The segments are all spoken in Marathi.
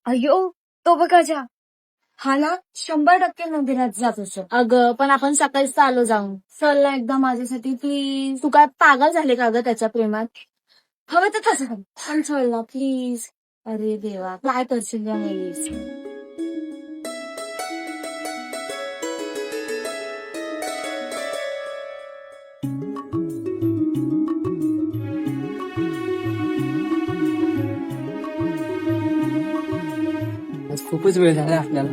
अयो तो बघायचा. हा ना 100% मंदिरात जात असतो. अगं पण आपण सकाळीच आलो जाऊन. चल ना एकदा माझ्यासाठी प्लीज. तू काय पागल झाले का ग त्याच्या प्रेमात? हवं तर तसं कर. पण चल ना प्लीज. अरे देवा काय करशील या मुलीस. आज खूपच वेळ झाला आपल्याला.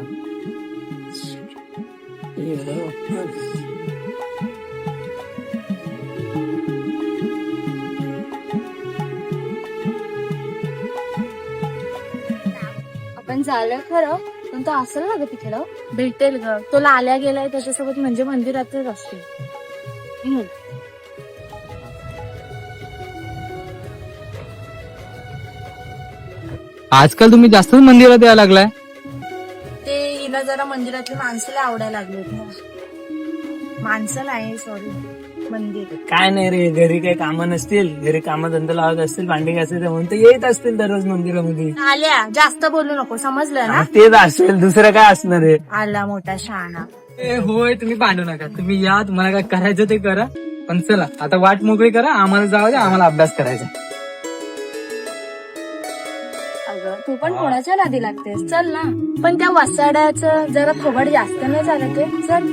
आपण झालं खरं पण तो असेल ना ग तिकडं. भेटेल ग. तो लाल्या गेलाय त्याच्यासोबत म्हणजे मंदिरातच असते. आजकाल तुम्ही जास्तच मंदिरात यायला लागलाय. ते हिला जरा मंदिरातली माणसाला आवडायला लागले ना. माणसं नाही सॉरी मंदिर. काय नाही रे, घरी काही कामं नसतील, घरी कामधंदा लावत असतील, भांडी घासायचं म्हणून ते येत असतील दररोज मंदिरामध्ये. आल्या जास्त बोलू नको समजलं ना. तेच असेल, दुसरं काय असणार आहे. आला मोठा शहाणा. होय, तुम्ही भांडू नका. तुम्ही या, तुम्हाला काय करायचं ते करा. पण चला आता वाट मोकळी करा, आम्हाला जाऊ द्या, आम्हाला अभ्यास करायचा. अगं तू पण कोणाच्या नादी लागतेस. चल ना. पण त्या वसाड्याचं जरा थोबड जास्त नाही झालं ते. चल